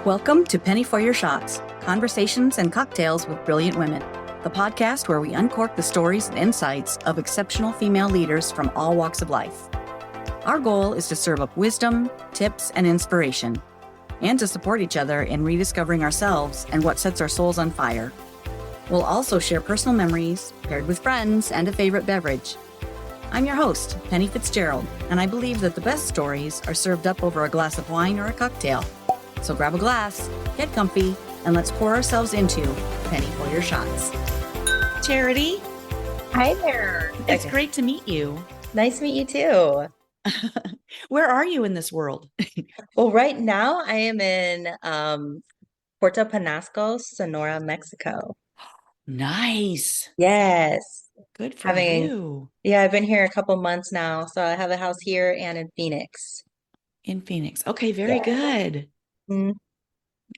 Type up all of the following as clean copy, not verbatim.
Welcome to Penny for Your Shots, Conversations and Cocktails with Brilliant Women, the podcast where we uncork the stories and insights of exceptional female leaders from all walks of life. Our goal is to serve up wisdom, tips, and inspiration, and to support each other in rediscovering ourselves and what sets our souls on fire. We'll also share personal memories, paired with friends and a favorite beverage. I'm your host, Penny Fitzgerald, and I believe that the best stories are served up over a glass of wine or a cocktail. So grab a glass, get comfy, and let's pour ourselves into Penny for Your Shots. Charity. Hi there. It's great to meet you. Nice to meet you too. Where are you in this world? Well, right now I am in Puerto Penasco, Sonora, Mexico. Nice. Yes. Good for you. Yeah, I've been here a couple months now. So I have a house here and in Phoenix. In Phoenix. Okay, very good. Mm-hmm.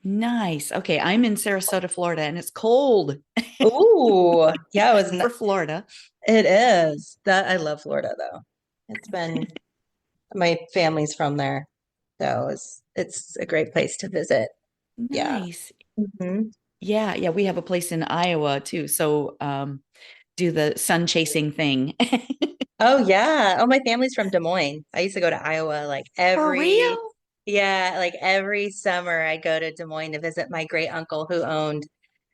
Nice. Okay, I'm in Sarasota, Florida, and it's cold. Ooh, yeah, it was for Florida. It is. I love Florida though. It's been my family's from there, so it's a great place to visit. Nice. Yeah. Mm-hmm. Yeah, we have a place in Iowa too. So do the sun chasing thing. Oh yeah. Oh, my family's from Des Moines. I used to go to Iowa like For real? like every summer I go to Des Moines to visit my great uncle who owned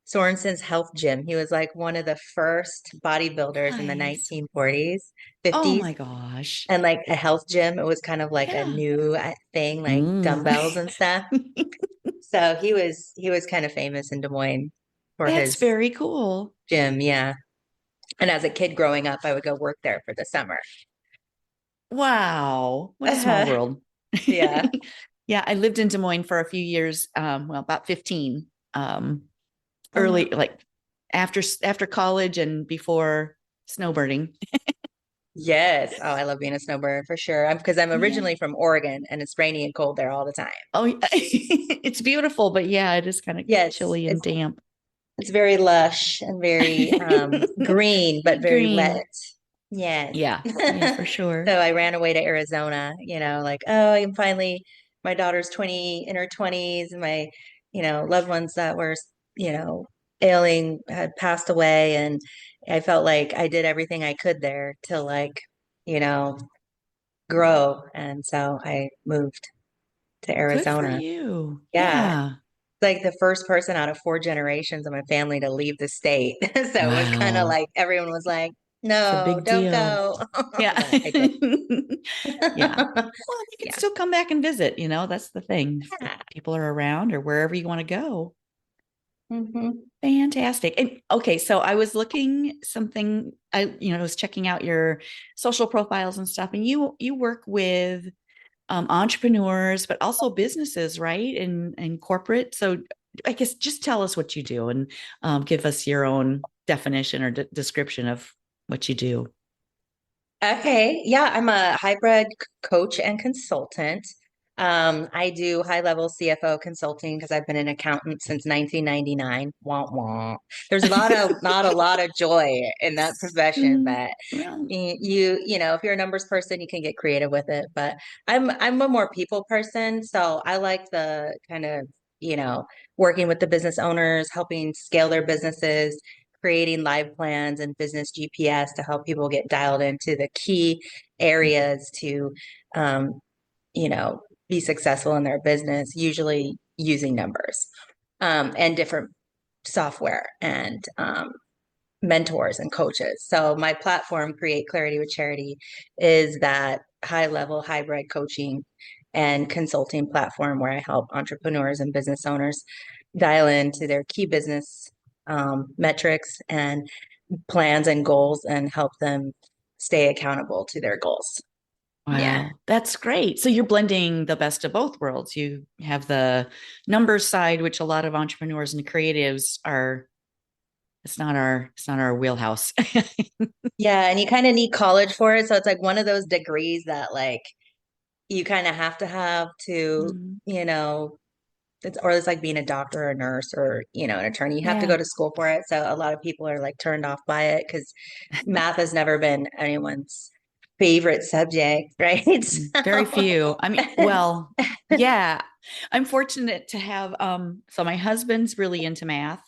Sorensen's Health Gym. He was like one of the first bodybuilders in the 1940s, 50s. Oh my gosh. And like a health gym, it was kind of like a new thing, like dumbbells and stuff. So he was kind of famous in Des Moines for his very cool gym. Yeah. And as a kid growing up, I would go work there for the summer. Wow. What a small world. Yeah. Yeah. I lived in Des Moines for a few years. About 15, early, like after college and before snowbirding. Yes. Oh, I love being a snowbird for sure. Because I'm originally from Oregon and it's rainy and cold there all the time. Oh, it's beautiful, but yeah, it is kind of chilly and damp. It's very lush and very green, but very wet. Yes. Yeah, for sure. So I ran away to Arizona, like, oh, I'm finally, my daughter's in her 20s, and my, loved ones that were, ailing had passed away. And I felt like I did everything I could there to like, grow. And so I moved to Arizona. Good for you. Yeah. Like the first person out of 4 generations of my family to leave the state. So it was kind of like everyone was like, no, don't go. Yeah. Yeah. Well, you can still come back and visit, that's the thing. Yeah. People are around or wherever you want to go. Mm-hmm. Fantastic. And okay, so I was looking something, I was checking out your social profiles and stuff, and you work with entrepreneurs, but also businesses, right? And corporate. So I guess just tell us what you do and give us your own definition or description of what you do. Okay. Yeah, I'm a hybrid coach and consultant. I do high-level CFO consulting because I've been an accountant since 1999. Wah, wah. There's not a lot of joy in that profession, but if you're a numbers person, you can get creative with it. But I'm a more people person, so I like the kind of, working with the business owners, helping scale their businesses, creating live plans and business GPS to help people get dialed into the key areas to, be successful in their business, usually using numbers and different software and mentors and coaches. So my platform, Create Clarity with Charity, is that high-level hybrid coaching and consulting platform where I help entrepreneurs and business owners dial into their key business metrics and plans and goals and help them stay accountable to their goals. Wow. Yeah. That's great. So you're blending the best of both worlds. You have the numbers side, which a lot of entrepreneurs and creatives it's not our wheelhouse. Yeah. And you kind of need college for it. So it's like one of those degrees that like you kind of have to, it's like being a doctor or a nurse or, an attorney. You have to go to school for it. So a lot of people are like turned off by it because math has never been anyone's favorite subject, right? Very So, few. I mean, well, yeah. I'm fortunate to have so my husband's really into math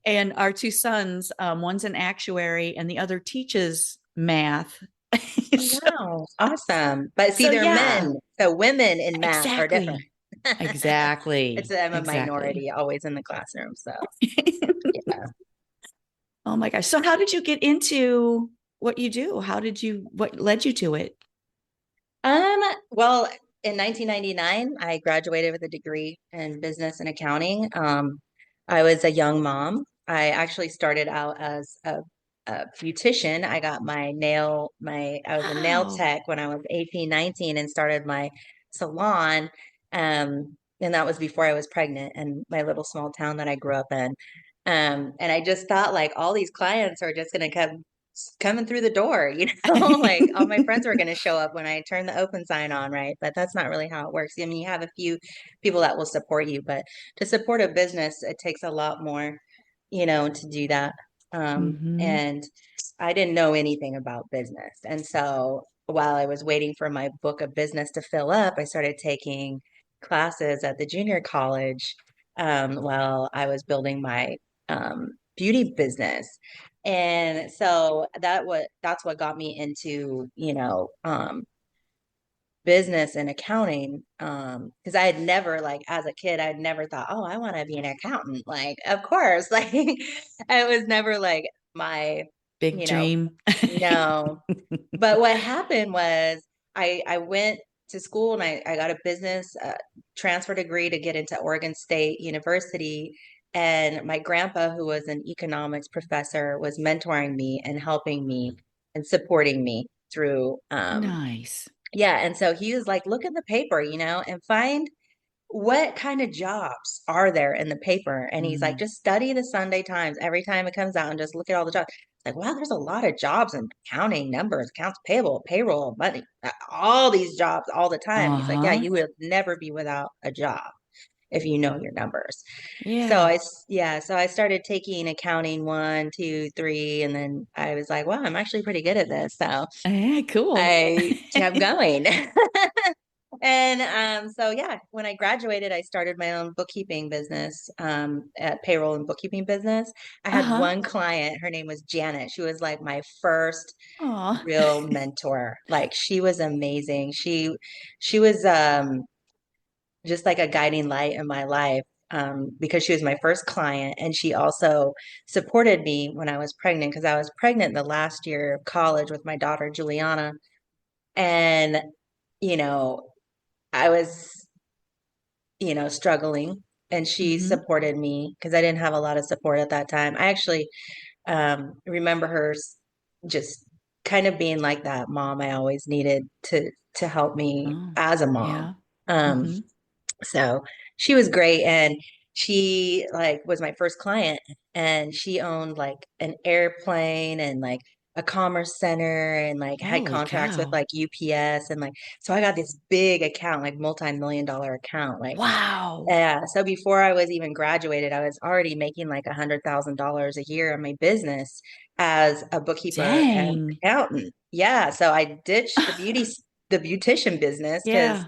and our two sons, one's an actuary and the other teaches math. oh, So, wow, awesome. But see, so they're yeah, men, so women in math are different. exactly. Exactly. I'm a Exactly. minority always in the classroom, so yeah. Oh my gosh. So how did you get into what you do? What led you to it? Um, well, in 1999, I graduated with a degree in business and accounting. I was a young mom. I actually started out as a beautician. I was a nail Wow. tech when I was 18, 19 and started my salon. And that was before I was pregnant in my little small town that I grew up in. And I just thought like all these clients are just going to come coming through the door, like all my friends were going to show up when I turn the open sign on, right? But that's not really how it works. I mean, you have a few people that will support you, but to support a business, it takes a lot more, to do that. Hmm. And I didn't know anything about business. And so while I was waiting for my book of business to fill up, I started taking classes at the junior college while I was building my beauty business. And so that's what got me into, business and accounting. Because I had never like as a kid, I'd never thought, oh, I want to be an accountant. Like, of course, like it was never like my, Big you know, dream. no. But what happened was I went to school and I got a business transfer degree to get into Oregon State University. And my grandpa, who was an economics professor, was mentoring me and helping me and supporting me through Nice. yeah. And so he was like, look at the paper, and find what kind of jobs are there in the paper? And he's like, Mm. just study the Sunday Times every time it comes out and just look at all the jobs. It's like, wow, there's a lot of jobs in accounting, numbers, accounts payable, payroll, money, all these jobs all the time. And he's like, yeah, Uh-huh. you will never be without a job if you know your numbers. Yeah. So I started taking accounting one, two, three, and then I was like, wow, I'm actually pretty good at this. So Yeah, cool. I kept going. And so yeah, when I graduated, I started my own bookkeeping business, at payroll and bookkeeping business. I had Uh-huh. one client, her name was Janet. She was like my first Aw. real mentor. Like she was amazing. She was just like a guiding light in my life. Because she was my first client and she also supported me when I was pregnant because I was pregnant the last year of college with my daughter Juliana. And, you know, I was, struggling and she Mm-hmm. supported me because I didn't have a lot of support at that time. I actually remember her just kind of being like that mom I always needed to help me Oh, as a mom. yeah. Um, Mm-hmm. so she was great and she like was my first client and she owned like an airplane and like a commerce center and like had Holy contracts with cow. like UPS and like so I got this big account, like multi-million dollar account. Like Wow. yeah. So before I was even graduated, I was already making like $100,000 a year in my business as a bookkeeper and Dang. accountant. Yeah. So I ditched the beautician business because Yeah.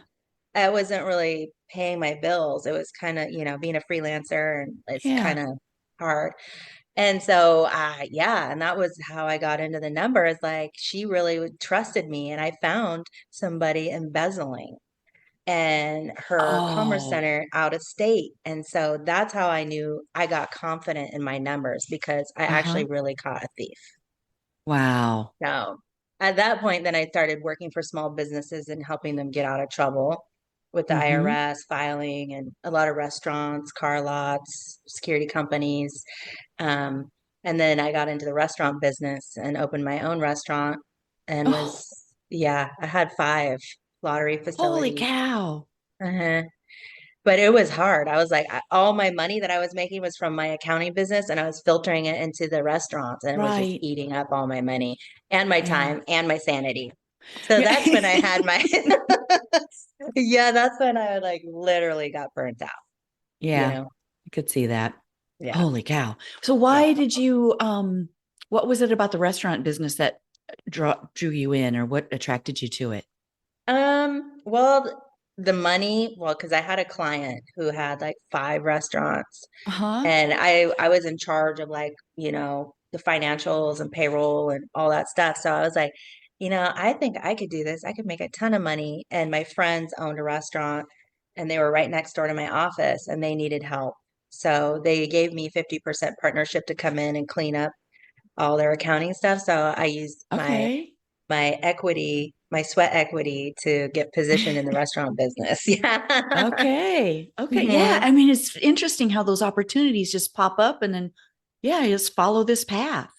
I wasn't really paying my bills. It was kind of, being a freelancer and it's Yeah. kind of hard. And so, yeah, and that was how I got into the numbers. Like she really trusted me, and I found somebody embezzling and her commerce Oh. center out of state. And so that's how I knew I got confident in my numbers because I actually Uh-huh. really caught a thief. Wow. So at that point, then I started working for small businesses and helping them get out of trouble with the Mm-hmm. IRS filing and a lot of restaurants, car lots, security companies. Um, and then I got into the restaurant business and opened my own restaurant and Oh, yeah, I had five lottery holy facilities. cow. Uh-huh. But it was hard. I was like, all my money that I was making was from my accounting business, and I was filtering it into the restaurants, and it was just Right. eating up all my money and my Yeah. time and my sanity. So Yeah. that's when I had my, yeah, that's when I like literally got burnt out, you Yeah. know? I could see that. Yeah. Holy cow. So Yeah. why did you what was it about the restaurant business that drew you in, or what attracted you to it? Well, the money, well, because I had a client who had like 5 restaurants, Uh-huh. and I was in charge of like, the financials and payroll and all that stuff. So I was like, I think I could do this. I could make a ton of money. And my friends owned a restaurant, and they were right next door to my office, and they needed help. So they gave me 50% partnership to come in and clean up all their accounting stuff. So I used Okay. my equity, my sweat equity to get positioned in the restaurant business. Yeah. Okay. Okay. Yeah. hmm I mean, it's interesting how those opportunities just pop up, and then, yeah, you just follow this path.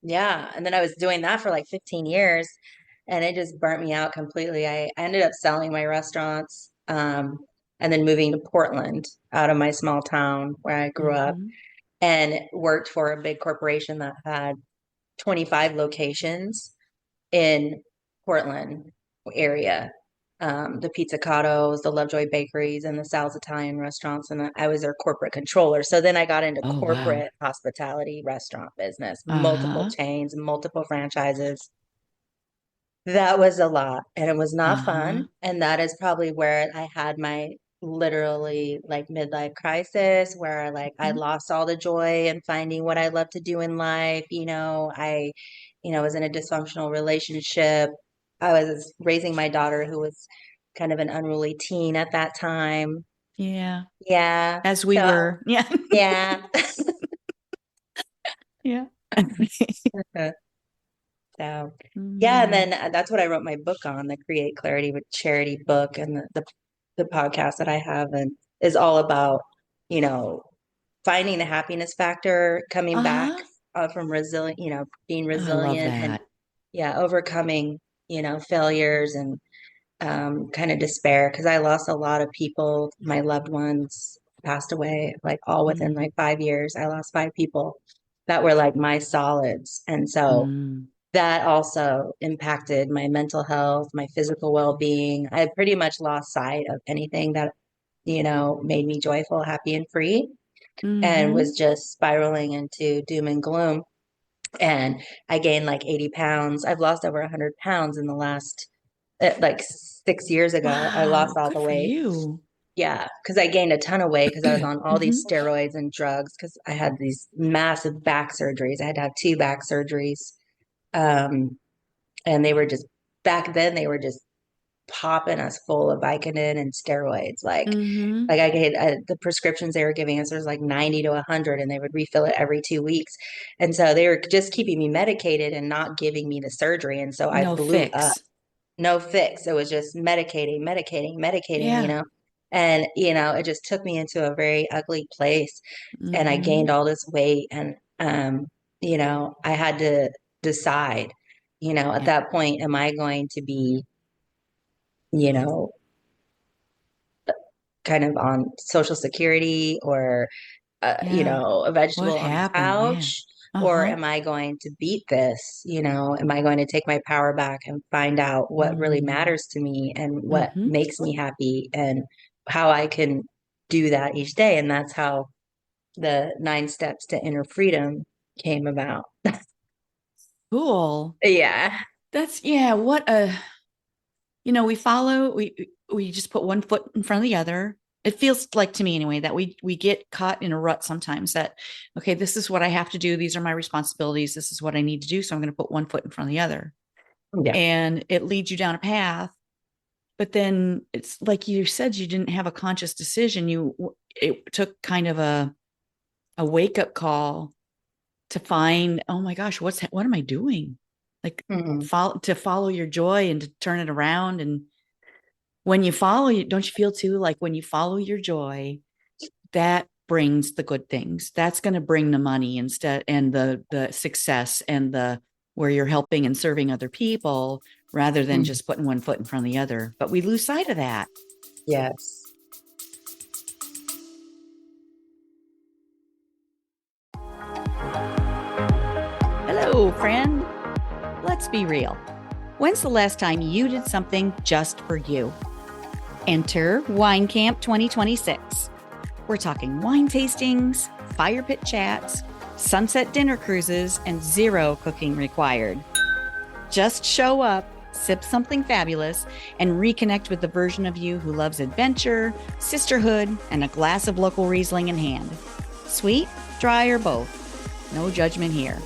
Yeah. And then I was doing that for like 15 years, and it just burnt me out completely. I ended up selling my restaurants, and then moving to Portland out of my small town where I grew up, Mm-hmm. and worked for a big corporation that had 25 locations in Portland area. The Pizzicatos, the Lovejoy bakeries, and the Sal's Italian restaurants. And I was their corporate controller. So then I got into Oh, wow. corporate hospitality restaurant business, multiple Uh-huh. chains, multiple franchises. That was a lot, and it was not Uh-huh. fun. And that is probably where I had my literally like midlife crisis, where I Mhm. lost all the joy in finding what I love to do in life. I was in a dysfunctional relationship. I was raising my daughter, who was kind of an unruly teen at that time. Yeah. Yeah. As we So were. Yeah. yeah. Yeah. So, yeah, and Mm. then that's what I wrote my book on, the Create Clarity with Charity book, and the podcast that I have and is all about, you know, finding the happiness factor, coming back Uh-huh. from resilient, being Oh, I love resilient and that. yeah, overcoming, failures and kind of despair because I lost a lot of people. My loved ones passed away, like all within Mm. like 5 years. I lost 5 people that were like my solids, and so Mm. that also impacted my mental health, my physical well-being. I pretty much lost sight of anything that, made me joyful, happy, and free, and was Mm-hmm. just spiraling into doom and gloom. And I gained like 80 pounds. I've lost over 100 pounds in the last, like 6 years ago. I lost Wow. all Good the for weight. you. Yeah, because I gained a ton of weight because I was on all Mm-hmm. these steroids and drugs because I had these massive back surgeries. I had to have 2 back surgeries. Um, and they were just back then they were just popping us full of Vicodin and steroids. Mm-hmm. Like I get the prescriptions they were giving us was like 90 to 100, and they would refill it every 2 weeks. And so they were just keeping me medicated and not giving me the surgery. And so I No blew up. fix. No fix. It was just medicating, medicating, medicating, Yeah. And, it just took me into a very ugly place. And I Mm-hmm. gained all this weight. And, I had to decide, at Yeah. that point, am I going to be, you know, kind of on Social Security or, Yeah. a What vegetable on the happened? Yeah. couch? Or Uh-huh. am I going to beat this? Am I going to take my power back and find out what really Mm. matters to me and what Mm-hmm. makes me happy and how I can do that each day? And that's how the 9 steps to inner freedom came about. Cool. Yeah. That's, yeah, what a, we just put one foot in front of the other. It feels like, to me anyway, that we get caught in a rut sometimes, that, okay, this is what I have to do. These are my responsibilities. This is what I need to do. So I'm going to put one foot in front of the other. Yeah. And it leads you down a path. But then it's like you said, you didn't have a conscious decision. It took kind of a wake up call to find, oh my gosh, what am I doing? Like, Mhm. to follow your joy and to turn it around. And when you follow, don't you feel too, like when you follow your joy, that brings the good things. That's going to bring the money instead, and the success, and the where you're helping and serving other people, rather than Mhm. just putting one foot in front of the other. But we lose sight of that. Yes. Hello, friend. Let's be real. When's the last time you did something just for you? Enter Wine Camp 2026. We're talking wine tastings, fire pit chats, sunset dinner cruises, and zero cooking required. Just show up, sip something fabulous, and reconnect with the version of you who loves adventure, sisterhood, and a glass of local Riesling in hand. Sweet, dry, or both. No judgment here.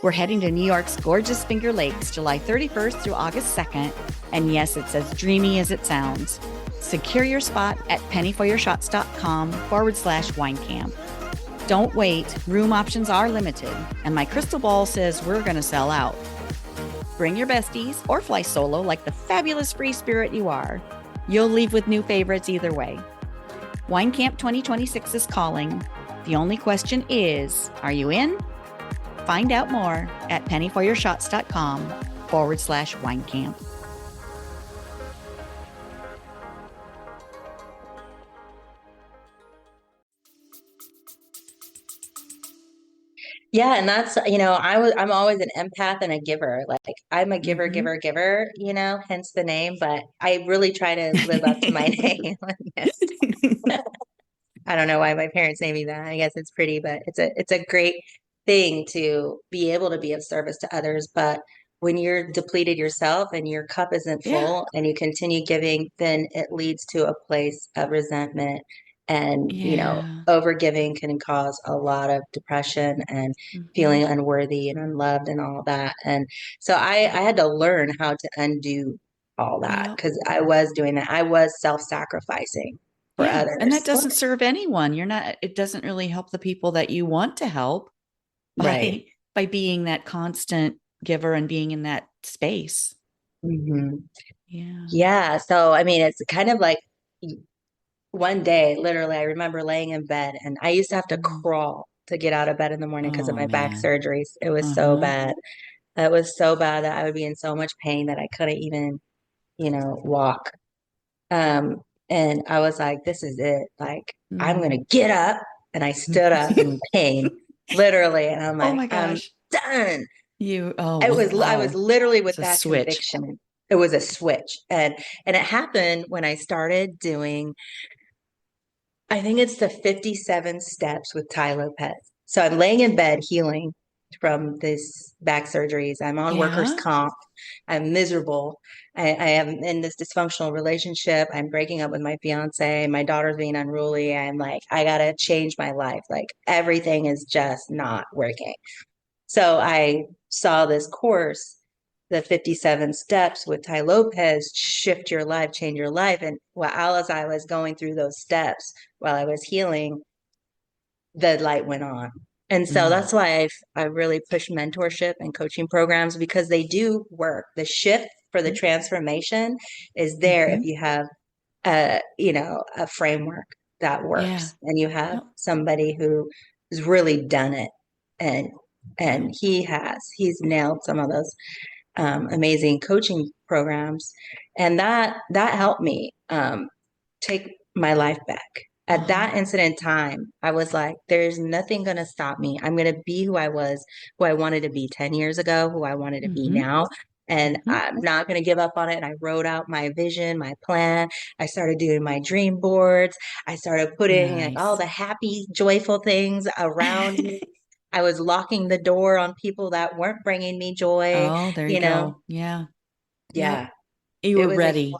We're heading to New York's gorgeous Finger Lakes, July 31st through August 2nd. And yes, it's as dreamy as it sounds. Secure your spot at pennyforyourshots.com/wine camp. Don't wait. Room options are limited. And my crystal ball says we're going to sell out. Bring your besties or fly solo like the fabulous free spirit you are. You'll leave with new favorites either way. Wine Camp 2026 is calling. The only question is, are you in? Find out more at pennyforyourshots.com/wine camp. Yeah, and that's, I'm always an empath and a giver. Like I'm a giver, giver, giver, hence the name, but I really try to live up to my name. Yes. I don't know why my parents named me that. I guess it's pretty, but it's a great thing to be able to be of service to others. But when you're depleted yourself and your cup isn't full and you continue giving, then it leads to a place of resentment. And, overgiving can cause a lot of depression and feeling unworthy and unloved and all that. And so I had to learn how to undo all that because I was doing that. I was self-sacrificing for others. And that doesn't serve anyone. It doesn't really help the people that you want to help by being that constant giver and being in that space. Yeah. So, I mean, it's kind of like one day, literally, I remember laying in bed and I used to have to crawl to get out of bed in the morning because of my back surgeries. It was so bad. It was so bad that I would be in so much pain that I couldn't even, walk. And I was like, this is it. Like, I'm going to get up. And I stood up in pain, literally. And I'm like, oh my gosh, I'm done. I was literally with that conviction. It was a switch. And it happened when I started doing, I think it's the 57 steps with Tai Lopez. So I'm laying in bed healing from this back surgeries. I'm on workers' comp. I'm miserable. I am in this dysfunctional relationship. I'm breaking up with my fiance. My daughter's being unruly. I'm like, I got to change my life. Like everything is just not working. So I saw this course, the 57 steps with Tai Lopez, shift your life, change your life. And while as I was going through those steps, while I was healing, the light went on. And so that's why I really push mentorship and coaching programs because they do work. The shift for the transformation is there if you have a framework that works and you have somebody who has really done it and he's nailed some of those amazing coaching programs. And that helped me take my life back. At that incident time, I was like, there's nothing going to stop me. I'm going to be who I was, who I wanted to be 10 years ago, who I wanted to be now. And I'm not going to give up on it. And I wrote out my vision, my plan. I started doing my dream boards. I started putting like all the happy, joyful things around me. I was locking the door on people that weren't bringing me joy. Oh, there you go. Yeah. Yeah. You were ready.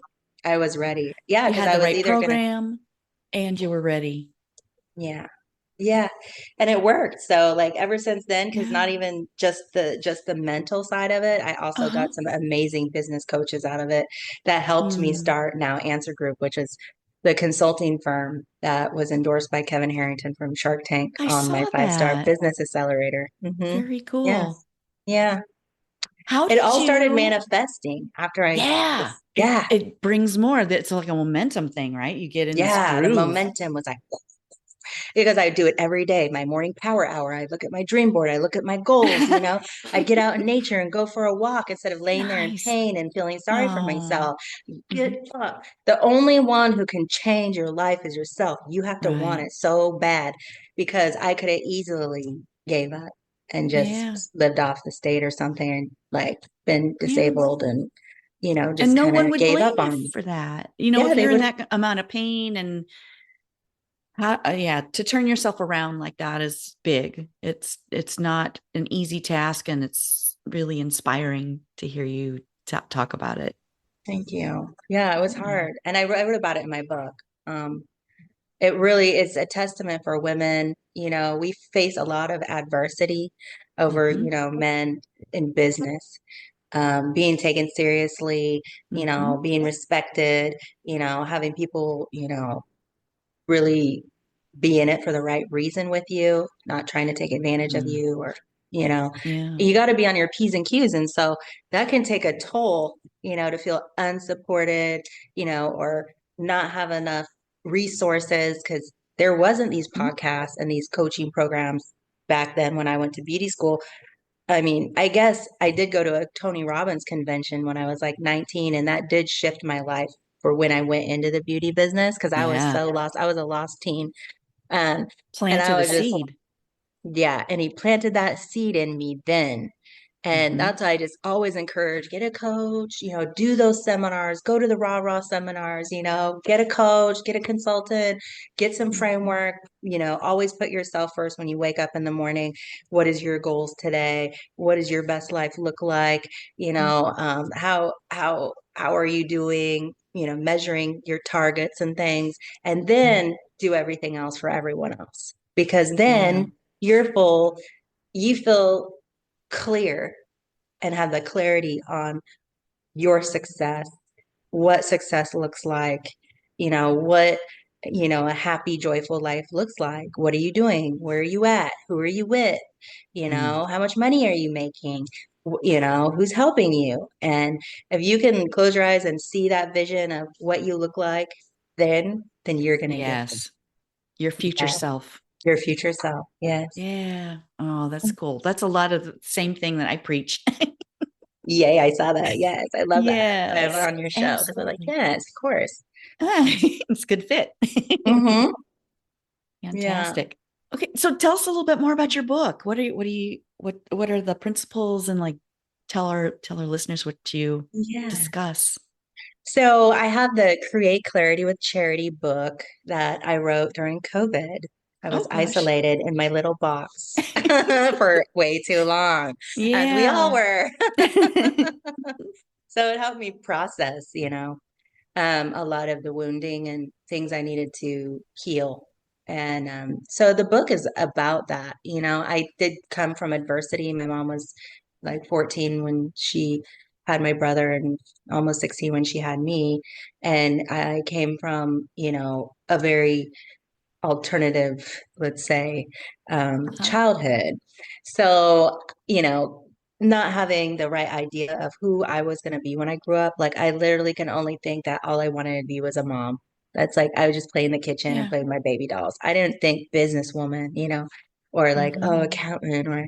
I was ready. Yeah. You had the right program and you were ready. Yeah. Yeah. And it worked. So like ever since then, because not even just the mental side of it, I also got some amazing business coaches out of it that helped me start Now Answer Group, which is the consulting firm that was endorsed by Kevin Harrington from Shark Tank on my 5-star business accelerator. Very cool. Yes. Yeah. How it all started manifesting after I it brings more. It's like a momentum thing, right? You get in this groove. The momentum was like because I do it every day. My morning power hour. I look at my dream board. I look at my goals. I get out in nature and go for a walk instead of laying there in pain and feeling sorry for myself. Get up. The only one who can change your life is yourself. You have to want it so bad because I could have easily gave up and just lived off the state or something and like been disabled and just and no one would gave blame up on you for that. If you're in that amount of pain and to turn yourself around like that is big. It's not an easy task and it's really inspiring to hear you talk about it. Thank you. Yeah, it was Yeah. hard. And I wrote about it in my book. Um, it really is a testament for women. We face a lot of adversity over, Mm-hmm. men in business, being taken seriously, Mm-hmm. being respected, having people, really be in it for the right reason with you, not trying to take advantage of Mm. you or, you know, Yeah. you got to be on your P's and Q's. And so that can take a toll, to feel unsupported, or not have enough resources because there wasn't these Mm. podcasts and these coaching programs back then when I went to beauty school. I mean, I guess I did go to a Tony Robbins convention when I was like 19, and that did shift my life for when I went into the beauty business because I was Yeah. so lost. I was a lost teen. Um, and I Planted a was just, seed. yeah, and he planted that seed in me then. And Mm-hmm. that's why I just always encourage, get a coach, do those seminars, go to the raw seminars, get a coach, get a consultant, get some framework, always put yourself first when you wake up in the morning. What is your goals today? What does your best life look like? How are you doing? Measuring your targets and things, and then do everything else for everyone else. Because Yeah. then you're full, you feel clear and have the clarity on your success, what success looks like, what, a happy, joyful life looks like. What are you doing? Where are you at? Who are you with? Mm. How much money are you making? Who's helping you? And if you can close your eyes and see that vision of what you look like, then you're gonna get Yes. Your future yeah, self. your future self. Yes. Yeah. Oh, that's cool. That's a lot of the same thing that I preach. Yay, I saw that. Yes, I love that. I'm Yes, on your show because I'm like, absolutely. yes, of course. It's good fit. Mm-hmm. Yeah. Fantastic. Okay, so tell us a little bit more about your book. What are the principles and like tell our listeners what you Yeah. discuss. So I have the Create Clarity with Charity book that I wrote during COVID. I was Oh gosh. isolated in my little box for way too long, as we all Yeah. were. So it helped me process, a lot of the wounding and things I needed to heal. And so the book is about that. I did come from adversity. My mom was like 14 when she had my brother and almost 16 when she had me. And I came from, a very alternative, let's say, Uh-huh. childhood. So, not having the right idea of who I was going to be when I grew up, like I literally can only think that all I wanted to be was a mom. That's like I would just play in the kitchen and Yeah. play with my baby dolls. I didn't think businesswoman, or like, Hmm. oh, accountant or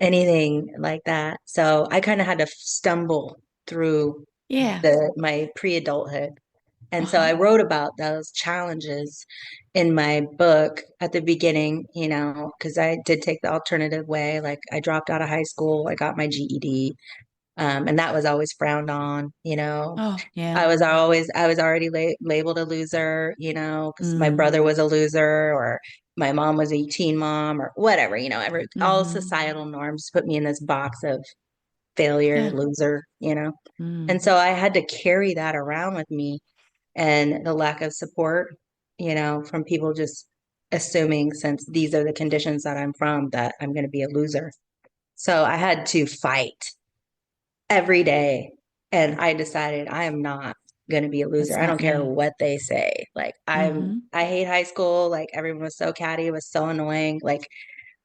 anything like that. So I kind of had to stumble through Yeah. the my pre-adulthood, and so Uh-huh. I wrote about those challenges in my book at the beginning, because I did take the alternative way. Like I dropped out of high school, I got my GED, and that was always frowned on. Oh, I yeah. was always, I was already labeled a loser, because my Mm. brother was a loser or my mom was a teen mom or whatever, all Hmm. societal norms put me in this box of failure, Yeah. loser. Mm. And so I had to carry that around with me, and the lack of support, from people just assuming since these are the conditions that I'm from, that I'm going to be a loser. So I had to fight every day. And I decided I am not going to be a loser. That's I not don't care me. what they say. Like Hmm. I hate high school. Like everyone was so catty. It was so annoying. Like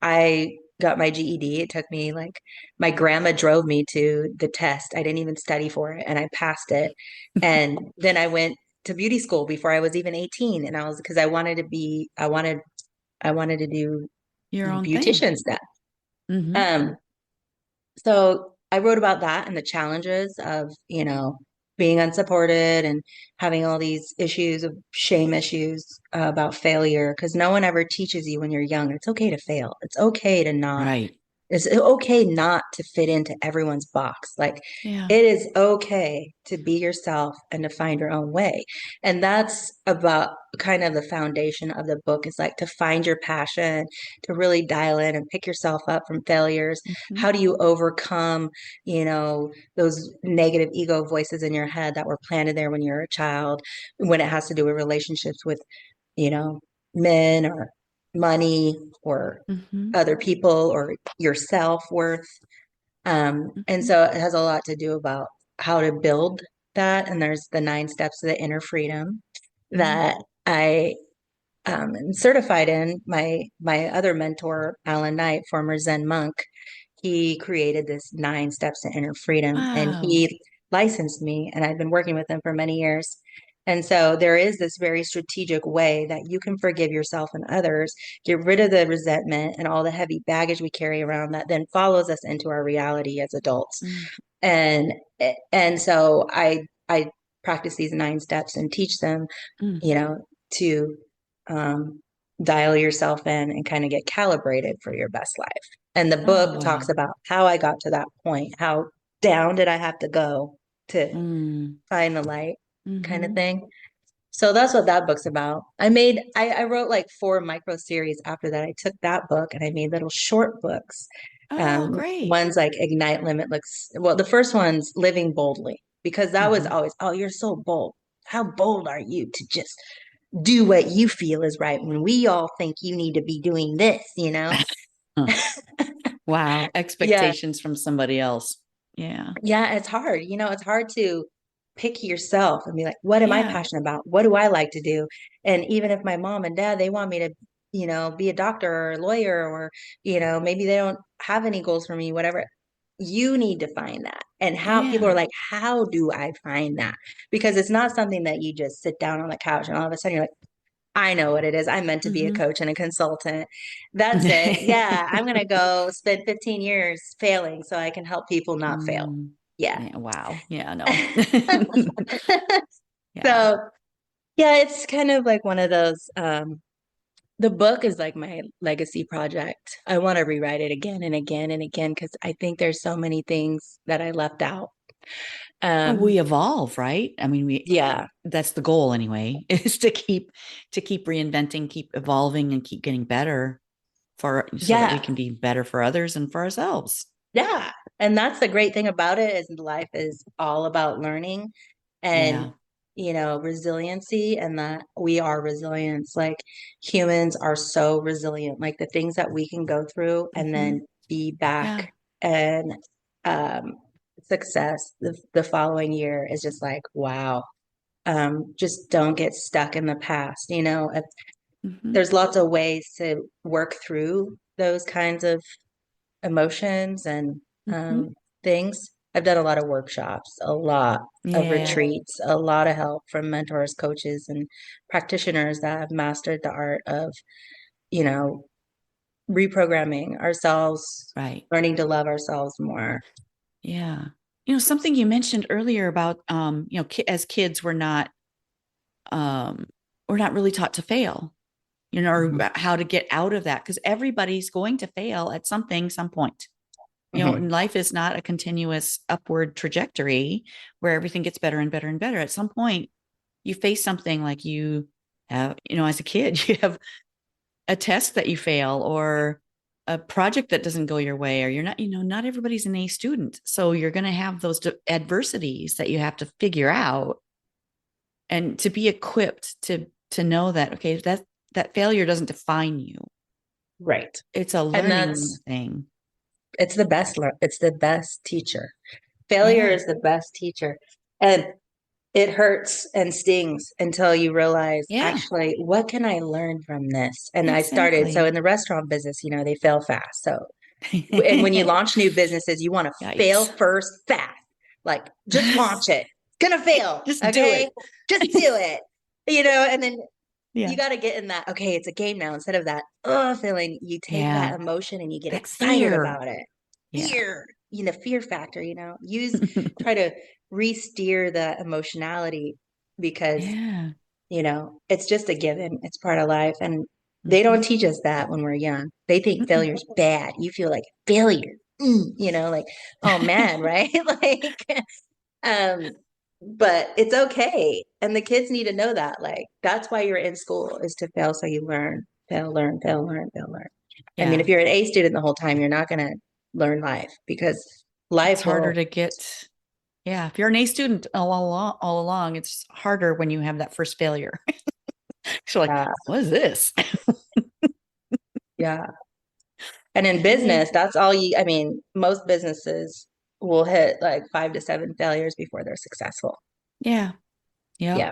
I got my GED. It took me like my grandma drove me to the test. I didn't even study for it and I passed it. And then I went to beauty school before I was even 18. And I was because I wanted to do Your own thing. beautician stuff. Hmm. Um, so I wrote about that and the challenges of, being unsupported and having all these issues of shame issues about failure because no one ever teaches you when you're young. It's okay to fail. It's okay to not Right. It's okay not to fit into everyone's box. Like Yeah. it is okay to be yourself and to find your own way. And that's about kind of the foundation of the book is like to find your passion, to really dial in and pick yourself up from failures. Hmm. How do you overcome, those negative ego voices in your head that were planted there when you're a child, when it has to do with relationships with, you know, men or money or Hmm. other people or your self-worth. And Hmm. so it has a lot to do about how to build that. And there's the 9 steps to the inner freedom Mm. that I am certified in. My other mentor, Alan Knight, former Zen monk, he created this 9 steps to inner freedom and Wow. he licensed me and I've been working with him for many years. And so there is this very strategic way that you can forgive yourself and others, get rid of the resentment and all the heavy baggage we carry around that then follows us into our reality as adults. Mm. And and so I practice these 9 steps and teach them, Mm. to um, dial yourself in and kind of get calibrated for your best life. And the Oh, book talks wow. about how I got to that point. How down did I have to go to Mm. find the light, kind of Hmm. thing. So that's what that book's about. I wrote like 4 micro series after that. I took that book and I made little short books. Oh, great. One's like Ignite Limitless. Well, the first one's Living Boldly, because that was Uh-huh. always, oh, you're so bold. How bold are you to just do what you feel is right when we all think you need to be doing this? Huh. Wow. Yeah. Expectations from somebody else. Yeah. Yeah, it's hard. It's hard to pick yourself and be like, what am I Yeah. passionate about? What do I like to do? And even if my mom and dad, they want me to, be a doctor or a lawyer, or, maybe they don't have any goals for me, whatever. You need to find that. And how people are Yeah. like, how do I find that? Because it's not something that you just sit down on the couch and all of a sudden you're like, I know what it is. I'm meant to be a Hmm. coach and a consultant. That's it. Yeah, I'm going to go spend 15 years failing so I can help people not fail. Mm. Yeah. Yeah. Wow. Yeah. No. Yeah. So, yeah, it's kind of like one of those. The book is like my legacy project. I want to rewrite it again and again and again because I think there's so many things that I left out. Well, Um, we evolve, right? I mean, yeah, that's the goal anyway, is to keep reinventing, keep evolving and keep getting better so that we yeah, can be better for others and for ourselves. yeah. And that's the great thing about it is life is all about learning and, Yeah. resiliency and that we are resilience. Like humans are so resilient, like the things that we can go through and Hmm. then be Yeah. back and um, success the following year is just like, wow. Just don't get stuck in the past. Hmm. There's lots of ways to work through those kinds of emotions and Hmm. um, things. I've done a lot of workshops, a lot of Yeah. retreats, a lot of help from mentors, coaches, and practitioners that have mastered the art of, you know, reprogramming ourselves, Right. learning to love ourselves more. Yeah. Something you mentioned earlier about, as kids, um, we're not really taught to fail, or Mhm. how to get out of that because everybody's going to fail at something, some point. Mhm. And life is not a continuous upward trajectory where everything gets better and better and better. At some point, you face something like you have, as a kid, you have a test that you fail or a project that doesn't go your way, or you're not, not everybody's an A student. So you're going to have those adversities that you have to figure out and to be equipped to know that, okay, that failure doesn't define you. Right. It's a And learning thing. it's the best teacher. Failure Yeah. is the best teacher. And it hurts and stings until you realize, Yeah. actually, what can I learn from this? And I started, so Exactly. in the restaurant business, they fail fast. So, and when you launch new businesses, you want to fail Yikes. first fast. Like, just launch it. It's gonna fail. Just do Okay. it. Just do it. And then you Yeah. got to get in that, okay, it's a game now. Instead of that, oh, feeling, you take Yeah. that emotion and you get That excited fear. about it. Yeah. Fear, fear factor, try to re-steer the emotionality because, Yeah. it's just a given. It's part of life. And They don't Mhm. teach us that when we're young. They think failure's bad. You feel like failure. Like, oh man, right? Like, um, but it's okay. And the kids need to know that. Like, that's why you're in school is to fail so you learn. Fail, learn, fail, learn, fail, learn. I mean, Yeah. if you're an A student the whole time, you're not gonna learn life because It's life harder will, to get. Yeah. If you're an A student all along, it's harder when you have that first failure. So like, uh, what is this? yeah. And in business, that's all I mean, most businesses will hit like 5 to 7 failures before they're successful. Yeah. Yep. Yeah.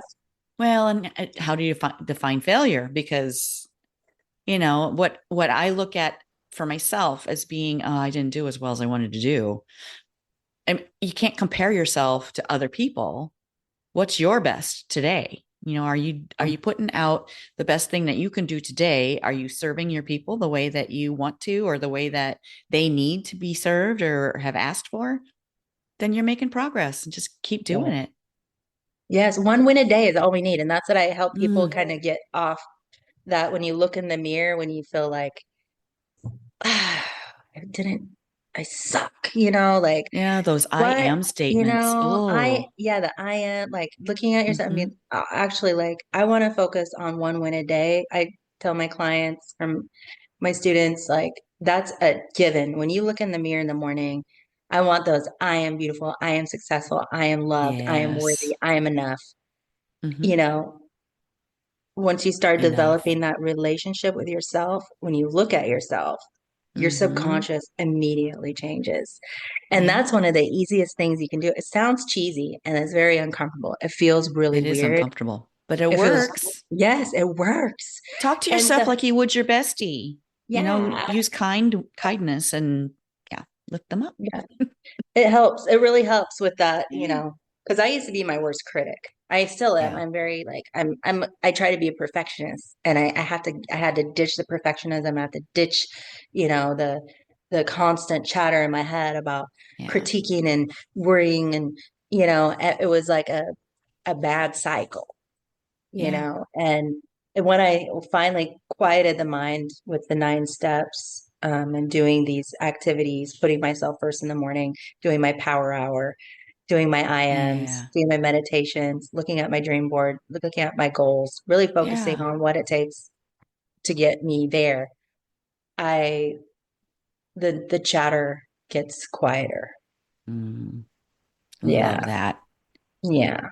Well, and how do you define failure? Because, what I look at for myself as being, I didn't do as well as I wanted to do. And you can't compare yourself to other people. What's your best today? Are you putting out the best thing that you can do today? Are you serving your people the way that you want to, or the way that they need to be served or have asked for? Then you're making progress and just keep Yeah. doing it. Yes, one win a day is all we need. And that's what I help people Mm, kind of get off that when you look in the mirror, when you feel like, I didn't, I suck, like, yeah, those I what, am statements. Oh, the I am like looking at yourself. I mm-hmm. mean, actually, like, I want to focus on one win a day. I tell my clients from my students, like, that's a given. When you look in the mirror in the morning, I want those I am beautiful, I am successful, I am loved, I am worthy, Yes. I am enough. Mm-hmm. You know, once you start Enough. developing that relationship with yourself, when you look at yourself, your Mm-hmm. subconscious immediately changes. And Yeah, that's one of the easiest things you can do. It sounds cheesy and it's very uncomfortable. It feels really it is weird. uncomfortable, but it It feels, works. yes, it works. Talk to And yourself so, like you would your bestie. yeah, Use kindness and yeah, lift them up. yeah, it helps. It really helps with that, Yeah. because I used to be my worst critic. I still am. Yeah. I'm very like I try to be a perfectionist and I had to ditch the perfectionism. I had to ditch, the constant chatter in my head about Yeah. critiquing and worrying and it was like a bad cycle, Yeah. and when I finally quieted the mind with the 9 steps, and doing these activities, putting myself first in the morning, doing my power hour, doing my IMs, Yeah. doing my meditations, looking at my dream board, looking at my goals, really focusing Yeah. on what it takes to get me there, I the chatter gets quieter. Mm, love Yeah, that. yeah,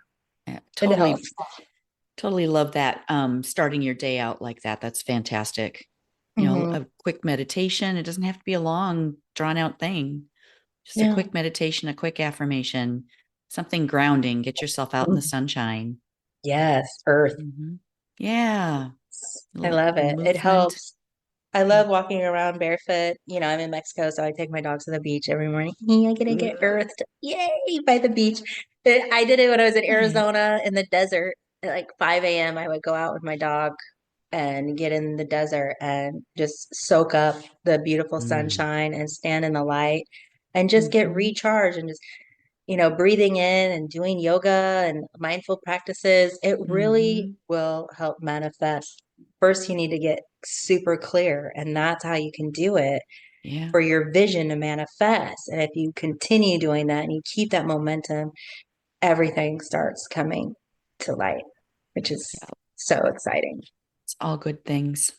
Yeah, it helps. totally love that. Starting your day out like that. That's fantastic. Hmm. A quick meditation. It doesn't have to be a long, drawn out thing. Just a Yeah. quick meditation, a quick affirmation, something grounding. Get yourself out in the sunshine. Yes, Earth. Hmm. Yeah. I love it. It Movement. helps. I Yeah. love walking around barefoot. I'm in Mexico, so I take my dogs to the beach every morning. I get to get earthed. Yay, by the beach. I did it when I was in Right. Arizona in the desert. At like 5 a.m., I would go out with my dog and get in the desert and just soak up the beautiful Mm. sunshine and stand in the light and just get Hmm. recharged and just breathing in and doing yoga and mindful practices, it really Hmm. will help manifest. First, you need to get super clear, and that's how you can do it Yeah. for your vision to manifest. And if you continue doing that and you keep that momentum, everything starts coming to light, which is Yeah. so exciting. It's all good things.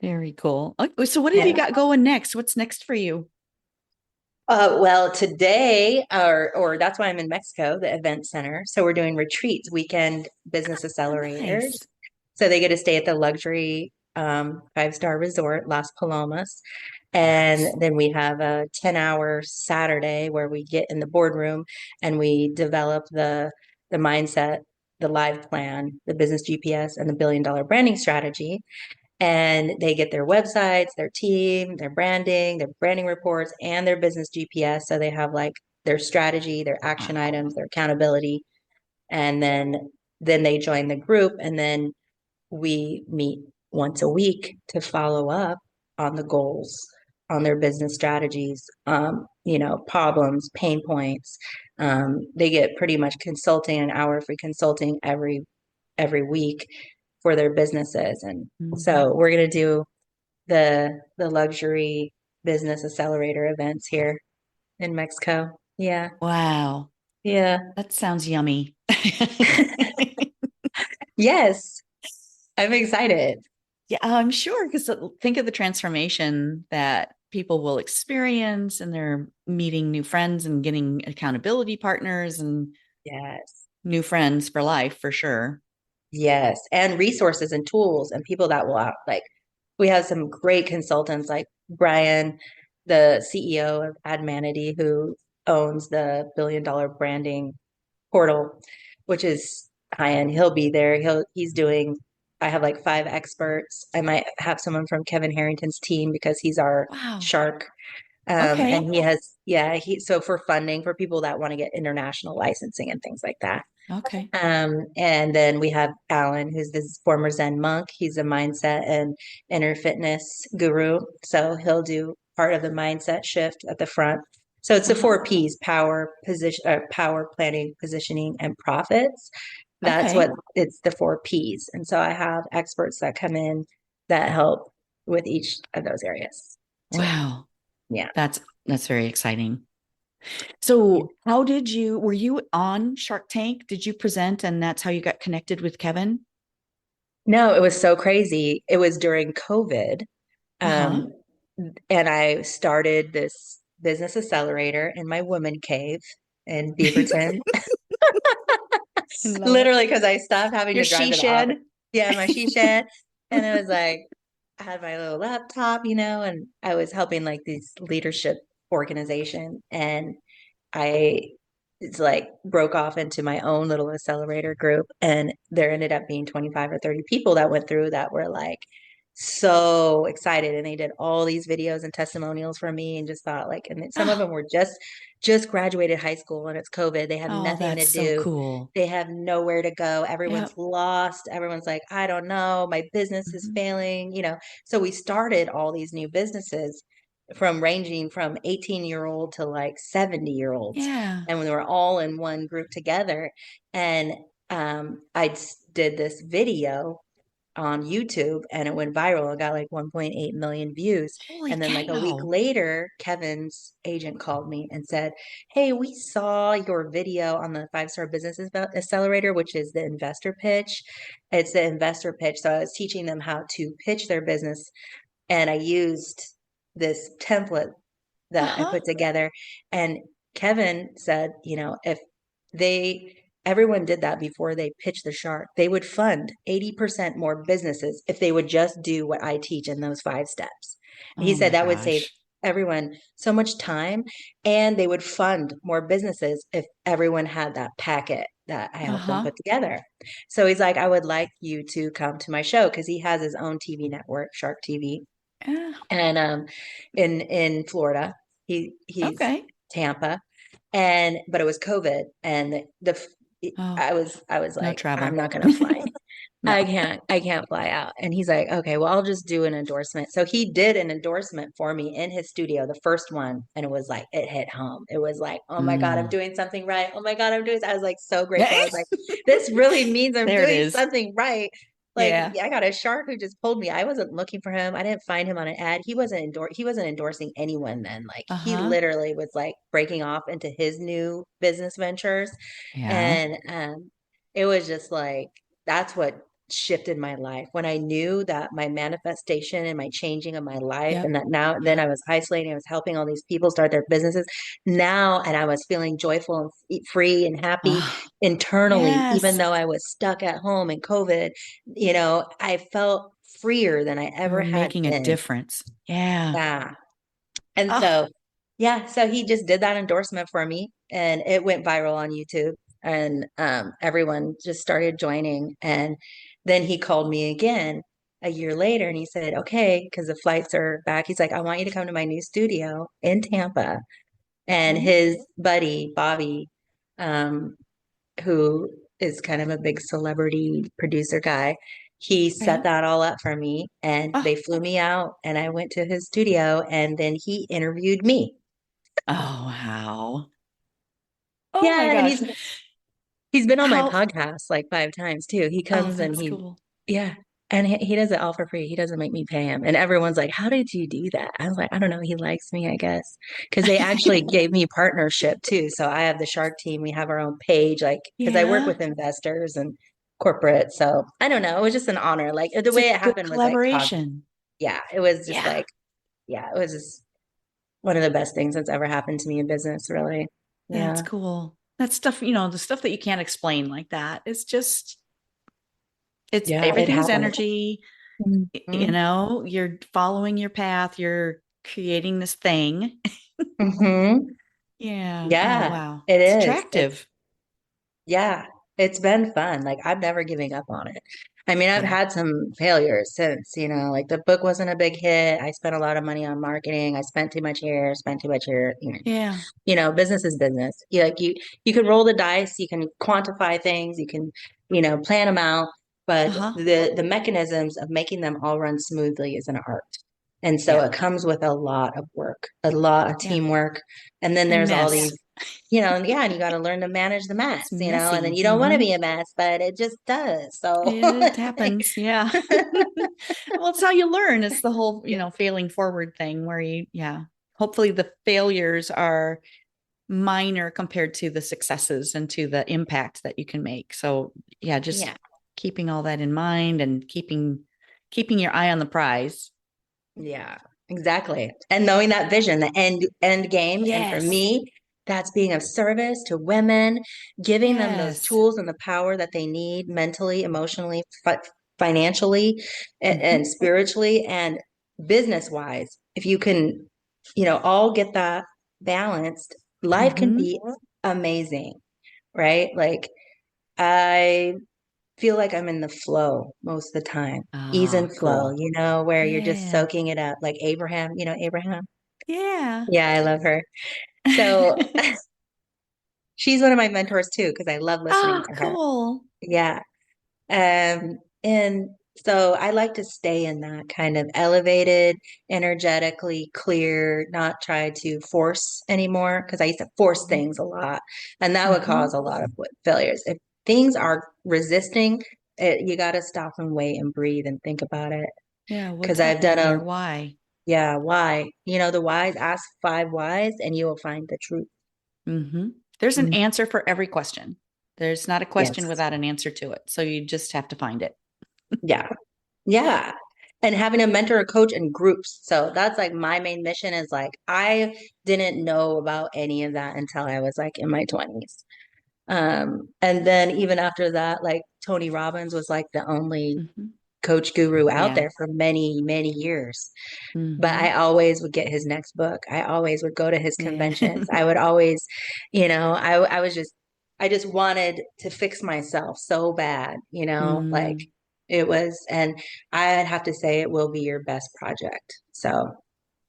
Very cool. So what have you Yeah. got going next? What's next for you? Well, today, or that's why I'm in Mexico, the event center. So we're doing retreats, weekend business Oh, accelerators. nice. So they get to stay at the luxury 5-star resort, Las Palomas. And Nice. then we have a 10-hour Saturday where we get in the boardroom and we develop the mindset, the live plan, the business GPS, and the billion-dollar branding strategy. And they get their websites, their team, their branding reports, and their business GPS. So they have like their strategy, their action Wow. items, their accountability, and then they join the group, and then we meet once a week to follow up on the goals, on their business strategies, problems, pain points. They get pretty much consulting, an hour free consulting every week for their businesses. And Mhm. so we're going to do the Luxury Business Accelerator events here in Mexico. Yeah. Wow. Yeah. That sounds yummy. Yes. I'm excited. Yeah, I'm sure because think of the transformation that people will experience and they're meeting new friends and getting accountability partners and Yes. new friends for life for sure. Yes. And resources and tools and people that will like we have some great consultants like Brian, the CEO of Admanity, who owns the billion-dollar branding portal, which is high end. He'll be there. He's doing I have like five experts. I might have someone from Kevin Harrington's team because he's our Wow. shark. Okay. And he has, yeah, so for funding for people that want to get international licensing and things like that. Okay. And then we have Alan, who's this former Zen monk. He's a mindset and inner fitness guru. So he'll do part of the mindset shift at the front. So it's the Uh-huh. four P's: power, position, power, planning, positioning, and profits. That's what Okay. it's the four P's. And so I have experts that come in that help with each of those areas too. Wow. Yeah. That's very exciting. Yeah. So, were you on Shark Tank? Did you present and that's how you got connected with Kevin? No, it was so crazy. It was during COVID. Uh-huh. Um, and I started this business accelerator in my woman cave in Beaverton, I love it. literally because I stopped having Your to drive she to the office. shed. Yeah, my she shed. And it was like, I had my little laptop, and I was helping like these leadership organization. And I it's like broke off into my own little accelerator group, and there ended up being 25 or 30 people that went through that were like so excited, and they did all these videos and testimonials for me and just thought like, and then some of Oh, them were just graduated high school and it's COVID, they have oh, nothing to that's so do, cool. they have nowhere to go, everyone's Yep. lost, everyone's like, I don't know, my business is Mhm. failing. So we started all these new businesses from ranging from 18-year-old to like 70-year-olds, Yeah. and we were all in one group together. And I did this video on YouTube and it went viral. It got like 1.8 million views. Holy And then like a week cow. later, Kevin's agent called me and said, "Hey, we saw your video on the Five-Star Business Accelerator, which is the investor pitch. It's the investor pitch." So I was teaching them how to pitch their business, and I used this template that I Uh-huh. put together. And Kevin said, if everyone did that before they pitched the shark, they would fund 80% more businesses if they would just do what I teach in those five steps. And he Oh said my that would save gosh. everyone so much time, and they would fund more businesses if everyone had that packet that I helped them Uh-huh. put together. So he's like, I would like you to come to my show because he has his own TV network, Shark TV, Yeah. and in Florida. He's Okay. Tampa, and but it was COVID, and Oh, I was no like, I'm travel. not gonna fly. No. I can't fly out. And he's like, okay, well, I'll just do an endorsement. So he did an endorsement for me in his studio, the first one, and it was like it hit home. It was like, oh my God, I'm Mm. doing something right. Oh my God, I was like so grateful. I was like, this really means I'm There it doing is. something right. Like, Yeah. yeah, I got a shark who just pulled me. I wasn't looking for him. I didn't find him on an ad. He wasn't endorsing anyone then. Like he Uh-huh. literally was like breaking off into his new business ventures. Yeah. And it was just like that's what shifted my life when I knew that my manifestation and my changing of my life, Yep. and that now then Yep. I was isolating, I was helping all these people start their businesses now, and I was feeling joyful and free and happy Oh, internally, even yes. though I was stuck at home in COVID. I felt freer than I You ever were had making a been. difference. Yeah. Yeah. And Oh, so, yeah, so he just did that endorsement for me, and it went viral on YouTube, and everyone just started joining. And then he called me again a year later and he said, okay, because the flights are back. He's like, I want you to come to my new studio in Tampa. And mhm. his buddy, Bobby, um, who is kind of a big celebrity producer guy, he set Okay. that all up for me and Oh, they flew me out and I went to his studio and then he interviewed me. oh, wow. Oh my Yeah, and gosh. he's been on my How podcast like five times too. He Oh, comes and that's he cool. Yeah. And he does it all for free. He doesn't make me pay him. And everyone's like, how did you do that? I was like, I don't know. He likes me, I guess. Because they actually gave me partnership too. So I have the Shark team. We have our own page, like, because I work Yeah. with investors and corporate. So I don't know. It was just an honor. Like the It's a way it good happened was like, collaboration. yeah, it was just Yeah. like, yeah, it was just one of the best things that's ever happened to me in business, really. That's Yeah. cool. That stuff, the stuff that you can't explain like that. It's Yeah, it everything's happened. energy. Hmm. You're following your path, you're creating this thing. Hmm. Yeah. Oh, Yeah, wow. it It's is. It's attractive. Yeah, it's been fun. Like I'm never giving up on it. I mean, I've Yeah. had some failures since, like the book wasn't a big hit. I spent a lot of money on marketing. I spent too much here, spent too much here. Yeah. Business is business. You can roll the dice, you can quantify things, you can, plan them out, but Uh-huh. the mechanisms of making them all run smoothly is an art. And so Yeah. it comes with a lot of work, a lot of Yeah. teamwork. And then And there's all mess. these, yeah, and you got to learn to manage the mess, It's and then messy. you don't want to be a mess, but it just does. So It happens. Yeah. Well, it's how you learn. It's the whole, yeah, failing forward thing where yeah. Hopefully the failures are minor compared to the successes and to the impact that you can make. So yeah, just yeah, keeping all that in mind and keeping your eye on the prize. yeah, exactly. And knowing that vision, the end game. And for Yes. me, that's being of service to women, giving them those Yes. tools and the power that they need mentally, emotionally, financially, and Hmm. spiritually and business wise. If you can, all get that balanced, life can Hmm. be amazing, right? Like I feel like I'm in the flow most of the time. Ease Ah, and flow, cool. where you're just Yeah. soaking it up. Like Abraham, Abraham? Yeah. Yeah, I love her. So she's one of my mentors too, because I love listening Ah, to her. cool. Yeah. And so I like to stay in that kind of elevated, energetically clear, not try to force anymore, because I used to force things a lot, and that would Hmm. cause a lot of failures. If things are resisting, you got to stop and wait and breathe and think about it. Yeah, Because what's I've done happening here? Why? yeah, why? The whys, ask five whys, and you will find the truth. Hmm. There's an Mm, answer for every question. There's not a question yes. without an answer to it. So you just have to find it. Yeah. Yeah. And having a mentor, a coach, and groups. So that's like my main mission is like, I didn't know about any of that until I was like in my 20s. And then even after that, like Tony Robbins was like the only Hmm. coach guru out Yeah. there for many, many years. But Hmm. I always would get his next book. I always would go to his Yeah. conventions. I would always, I was just, I just wanted to fix myself so bad, like Mm. it was, and I'd have to say it will be your best project. So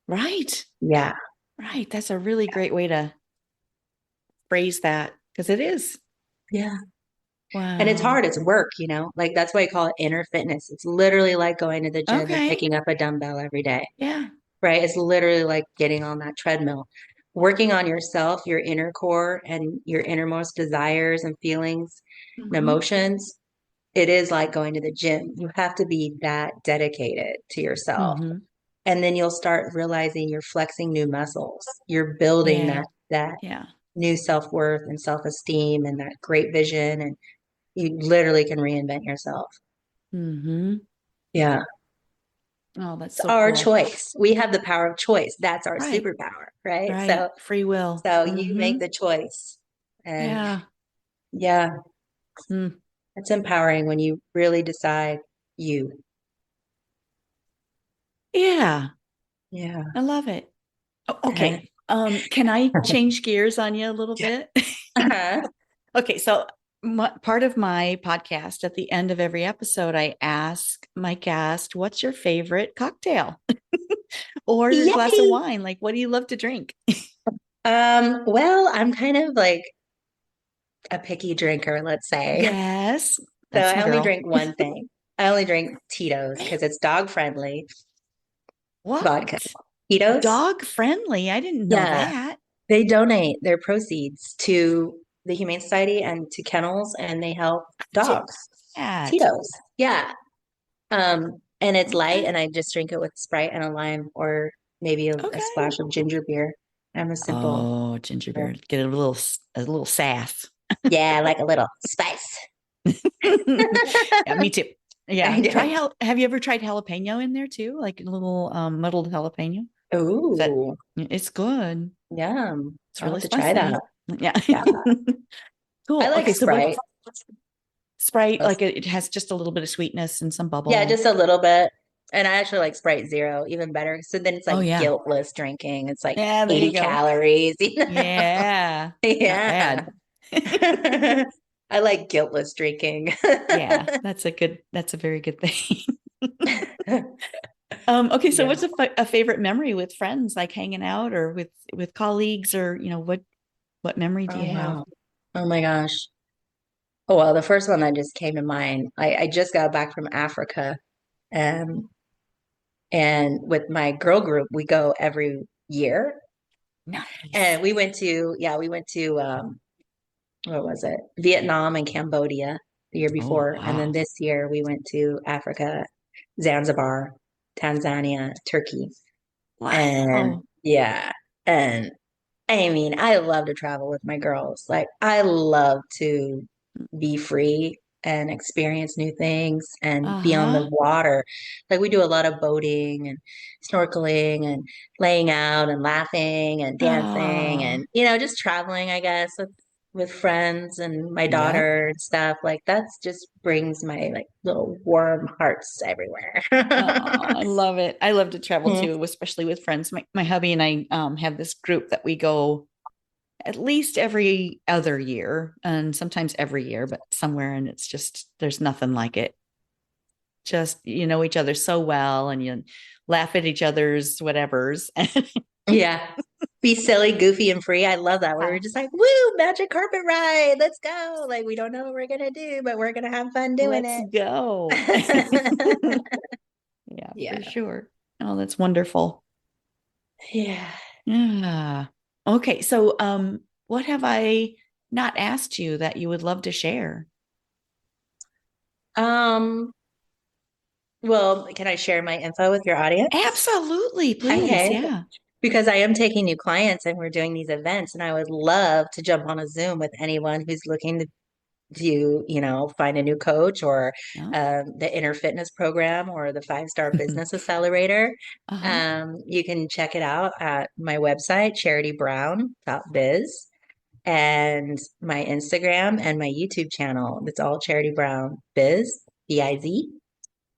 Right. yeah, Right. That's a really great way to phrase that because it is. yeah. And it's Wow. hard. It's work, like that's why I call it inner fitness. It's literally like going to the gym and Okay. picking up a dumbbell every day. Yeah. Right? It's literally like getting on that treadmill, working on yourself, your inner core, and your innermost desires and feelings and Hmm. emotions. It is like going to the gym. You have to be that dedicated to yourself. Hmm. And then you'll start realizing you're flexing new muscles. You're building Yeah. that Yeah. new self-worth and self-esteem and that great vision. And you literally can reinvent yourself. Hmm. Yeah. Oh, that's It's so our cool. choice. We have the power of choice. That's our Right. superpower, right? Right. So Free will. So you Hmm. make the choice. And Yeah. yeah, Mm. it's empowering when you really decide you. Yeah. Yeah. I love it. Okay. Can I change gears on you a little bit? Uh-huh. Okay, so part of my podcast, at the end of every episode, I ask my guest, "What's your favorite cocktail or your glass of Yay. wine? Like, what do you love to drink?" Well, I'm kind of like a picky drinker, let's say. Yes, So that's I my only girl. drink one thing. I only drink Tito's Really? because it's dog friendly vodka. What? Tito's? Dog friendly? I didn't know Yeah. that. They donate their proceeds to the Humane Society and to kennels, and they help Did dogs. that. Tito's. Yeah. And it's light, Okay. and I just drink it with Sprite and a lime, or maybe a Okay. splash of ginger beer. I'm a simple, Oh, ginger beer. Get a little sass. yeah, like a little spice. Yeah, me too. I Yeah. do. Have you ever tried jalapeno in there too? Like a little muddled jalapeno? That Ooh, it's good. yum. It's I'll really have to try spicy. that. Yeah. Yeah. I Cool. like Okay, so what Sprite. Sprite, That's- like it has just a little bit of sweetness and some Yeah, bubble. just a little bit. And I actually like Sprite Zero even better. So then it's Oh like yeah. guiltless drinking. It's like Yeah, there you 80 go. calories, you know? Yeah. Not Yeah. bad. I like guiltless drinking. Yeah, that's a very good thing. Okay, so Yeah. what's a favorite memory with friends, like hanging out or with colleagues, or what memory do Oh, you have? wow. Oh my gosh. Oh, well, the first one that just came to mind, I just got back from Africa. Um, and with my girl group, we go every year. Nice. And we went to what was it? Vietnam and Cambodia the year Oh, before. And then wow. this year we went to Africa, Zanzibar, Tanzania, Turkey. And Wow. yeah, and I mean, I love to travel with my girls. Like, I love to be free and experience new things and be on the Uh-huh. water. Like, we do a lot of boating and snorkeling and laying out and laughing and dancing Oh, and, just traveling, I guess, with friends and my yep. daughter and stuff. Like, that's just brings my like little warm hearts everywhere. Oh, I love it. I love to travel too, especially with friends. My hubby and I have this group that we go at least every other year and sometimes every year, but somewhere, and it's just there's nothing like it. Just you know each other so well and you laugh at each other's whatevers. Yeah. Be silly, goofy, and free. I love that. Where we're Yeah. just like, woo, magic carpet ride. Let's go. Like, we don't know what we're gonna do, but we're gonna have fun doing Let's go. it. Yeah, for Yeah. sure. Oh, that's wonderful. Yeah. Yeah. Okay, so what have I not asked you that you would love to share? Um, well, can I share my info with your audience? Absolutely, please. Okay. Yeah. Because I am taking new clients and we're doing these events, and I would love to jump on a Zoom with anyone who's looking to find a new coach, or Yeah. the inner fitness program, or the 5-star business accelerator. Uh-huh. You can check it out at my website, charitybrown.biz, and my Instagram and my YouTube channel. It's all Charity Brown Biz, B-I-Z.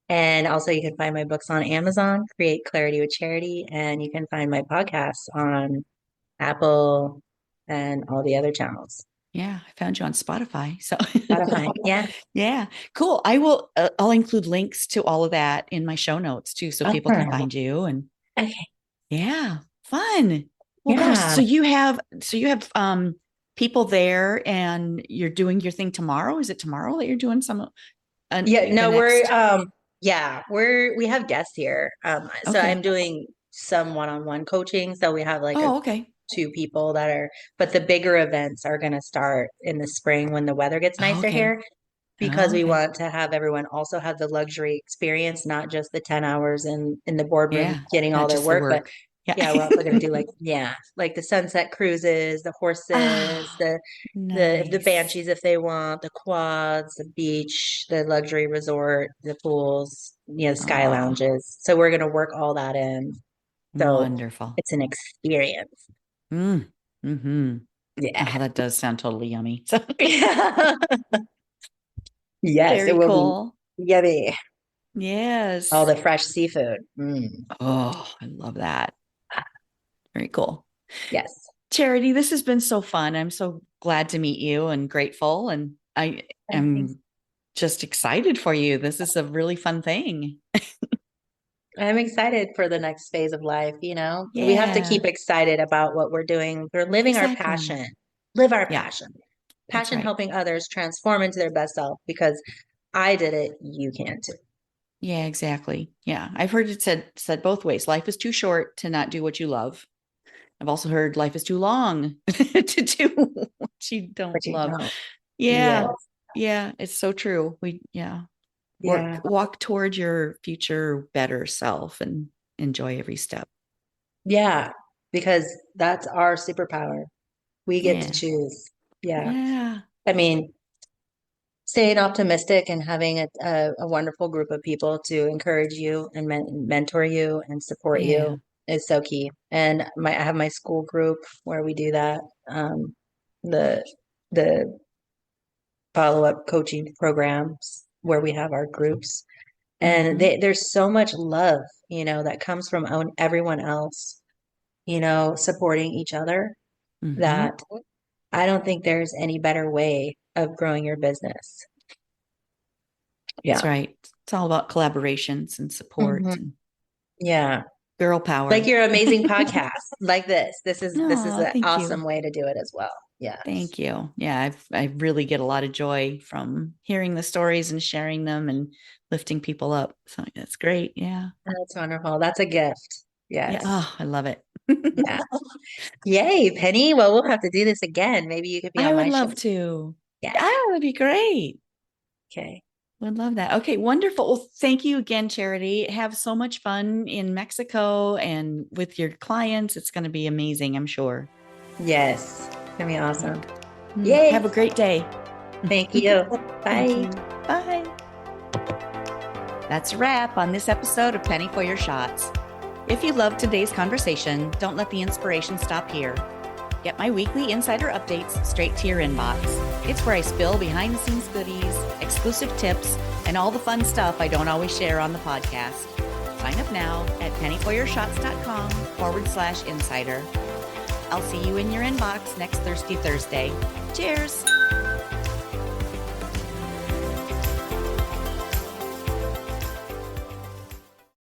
And also you can find my books on Amazon, Create Clarity with Charity, and you can find my podcasts on Apple and all the other channels. Yeah, I found you on Spotify. So Spotify. Yeah. yeah, cool. I'll include links to all of that in my show notes too, so people can Okay. find you. And Okay. yeah, fun. Well, gosh, Yeah. so you have people there and you're doing your thing tomorrow. Is it tomorrow that you're doing Yeah, the no, next? we have guests here. So I'm Okay. doing some one-on-one coaching. So we have like a Oh, okay. two people that are, but the bigger events are going to start in the spring when the weather gets Oh, nicer okay. here, because Oh, we okay. want to have everyone also have the luxury experience, not just the 10 hours in the boardroom Yeah. getting all Not their just the work, but work. Yeah. yeah, we're also going to do like, yeah, like the sunset cruises, the horses, Oh, the nice. banshees if they want, the quads, the beach, the luxury resort, the pools, sky Oh, lounges. So we're going to work all that in. So wonderful. it's an experience. Mm. Hmm. Oh, Yeah. that does sound totally yummy. So Yes, it very will be cool. yummy. All Yes. the fresh seafood. Oh, I love that. Very cool. Yes. Charity, this has been so fun. I'm so glad to meet you and grateful. And I Thanks. am just excited for you. This is a really fun thing. I'm excited for the next phase of life. We have to Yeah, keep excited about what we're doing. We're living our exactly. passion. Live our Yeah, passion. that's Passion right. helping others transform into their best self, because I did it. You can too. Yeah, exactly. Yeah. I've heard it said both ways. Life is too short to not do what you love. I've also heard life is too long to do what you don't But you love. don't. Yes. Yeah. Yeah, it's so true. Yeah. Yeah. walk towards your future better self and enjoy every step. Yeah. Because that's our superpower. We get to Yeah. choose. Yeah. Yeah. I mean, staying optimistic and having a wonderful group of people to encourage you and mentor you and support Yeah. you is so key. And I have my school group where we do that. The the follow-up coaching programs where we have our groups. And Mm-hmm. there's so much love, that comes from everyone else, supporting each other, Mm-hmm. that I don't think there's any better way of growing your business. That's Yeah. right. It's all about collaborations and support Mhm. and Yeah. girl Like power. your amazing podcast, like this. This is Oh, an thank awesome you. way to do it as well. Yeah. Thank you. Yeah, I really get a lot of joy from hearing the stories and sharing them and lifting people up. So that's great. Yeah. That's wonderful. That's a gift. Yeah. Yes. Oh, I love it. Yeah. Yay, Penny. Well, we'll have to do this again. Maybe you could be I on would my show. love to. Yeah. Yeah, that would be great. Okay. Would love that. Okay, wonderful. Well, thank you again, Charity. Have so much fun in Mexico and with your clients. It's going to be amazing, I'm sure. Yes. It's gonna be awesome. Have Yay. a great day. Thank you. Thank Bye. you. Bye. That's a wrap on this episode of Penny for Your Shots. If you loved today's conversation, don't let the inspiration stop here. Get my weekly insider updates straight to your inbox. It's where I spill behind the scenes goodies, exclusive tips, and all the fun stuff I don't always share on the podcast. Sign up now at pennyforyourshots.com/insider. I'll see you in your inbox next Thirsty Thursday. Cheers.